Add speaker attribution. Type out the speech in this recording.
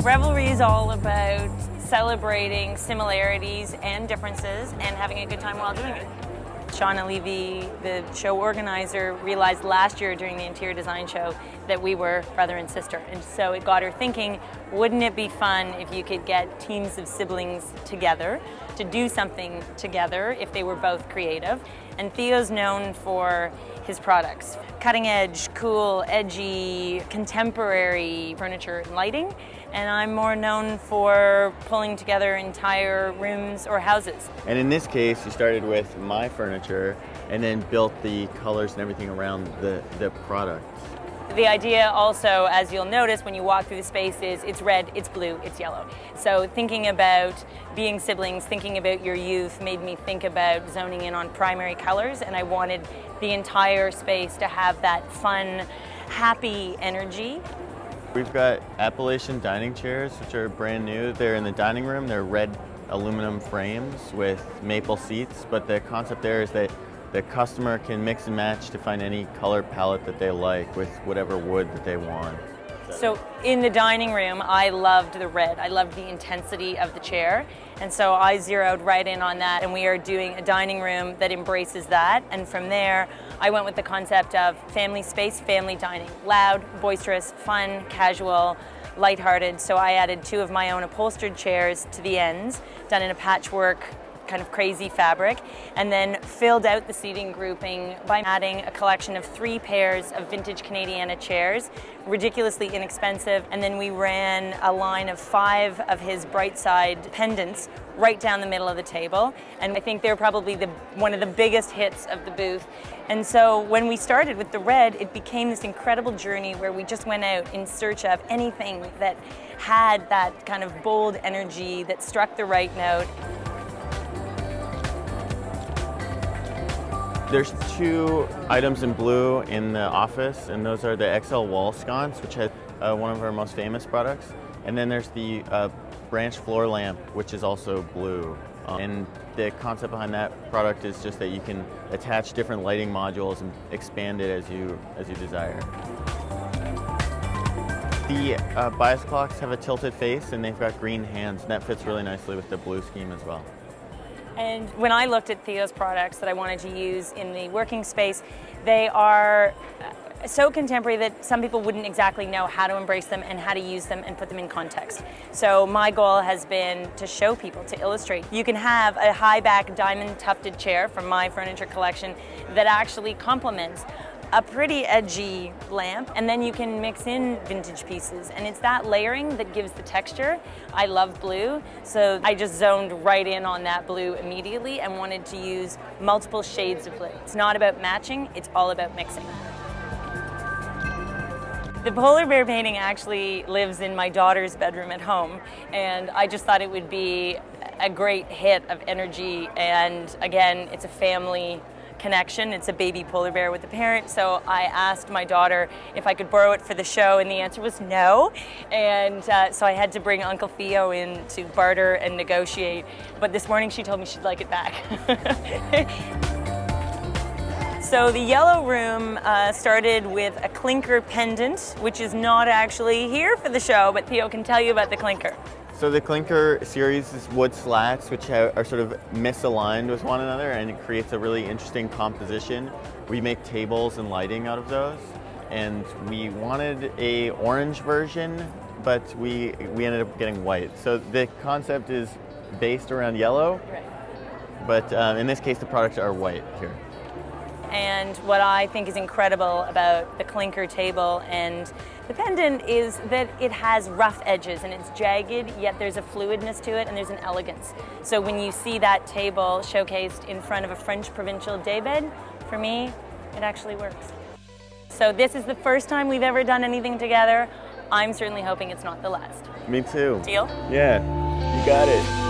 Speaker 1: Revelry is all about celebrating similarities and differences and having a good time while doing it. Shauna Levy, the show organizer, realized last year during the interior design show that we were brother and sister. And so it got her thinking, wouldn't it be fun if you could get teams of siblings together to do something together if they were both creative? And Theo's known for his products. Cutting edge, cool, edgy, contemporary furniture and lighting. And I'm more known for pulling together entire rooms or houses.
Speaker 2: And in this case, you started with my furniture and then built the colors and everything around the product.
Speaker 1: The idea also, as you'll notice when you walk through the space, is it's red, it's blue, it's yellow. So thinking about being siblings, thinking about your youth made me think about zoning in on primary colors, and I wanted the entire space to have that fun, happy energy.
Speaker 2: We've got Appalachian dining chairs, which are brand new. They're in the dining room. They're red aluminum frames with maple seats, but the concept there is that the customer can mix and match to find any color palette that they like with whatever wood that they want.
Speaker 1: So in the dining room, I loved the red. I loved the intensity of the chair. And so I zeroed right in on that, and we are doing a dining room that embraces that. And from there, I went with the concept of family space, family dining. Loud, boisterous, fun, casual, lighthearted. So I added 2 of my own upholstered chairs to the ends, done in a patchwork kind of crazy fabric, and then filled out the seating grouping by adding a collection of 3 pairs of vintage Canadiana chairs, ridiculously inexpensive, and then we ran a line of 5 of his bright side pendants right down the middle of the table, and I think they're probably one of the biggest hits of the booth. And so when we started with the red, it became this incredible journey where we just went out in search of anything that had that kind of bold energy that struck the right note.
Speaker 2: There's 2 items in blue in the office, and those are the XL wall sconce, which is one of our most famous products. And then there's the branch floor lamp, which is also blue. And the concept behind that product is just that you can attach different lighting modules and expand it as you desire. The bias clocks have a tilted face, and they've got green hands, and that fits really nicely with the blue scheme as well.
Speaker 1: And when I looked at Theo's products that I wanted to use in the working space, they are so contemporary that some people wouldn't exactly know how to embrace them and how to use them and put them in context. So my goal has been to show people, to illustrate. You can have a high back diamond tufted chair from my furniture collection that actually complements a pretty edgy lamp, and then you can mix in vintage pieces, and it's that layering that gives the texture. I love blue, so I just zoned right in on that blue immediately and wanted to use multiple shades of blue. It's not about matching, it's all about mixing. The polar bear painting actually lives in my daughter's bedroom at home, and I just thought it would be a great hit of energy, and again, it's a family connection. It's a baby polar bear with a parent, so I asked my daughter if I could borrow it for the show, and the answer was no. And so I had to bring Uncle Theo in to barter and negotiate. But this morning she told me she'd like it back. So the yellow room started with a clinker pendant, which is not actually here for the show, but Theo can tell you about the clinker.
Speaker 2: So the clinker series is wood slats, which are sort of misaligned with one another, and it creates a really interesting composition. We make tables and lighting out of those, and we wanted a orange version, but we ended up getting white. So the concept is based around yellow,
Speaker 1: right,
Speaker 2: but in this case the products are white here.
Speaker 1: And what I think is incredible about the clinker table and the pendant is that it has rough edges and it's jagged, yet there's a fluidness to it and there's an elegance. So when you see that table showcased in front of a French provincial daybed, for me, it actually works. So this is the first time we've ever done anything together. I'm certainly hoping it's not the last.
Speaker 2: Me too.
Speaker 1: Deal?
Speaker 2: Yeah, you got it.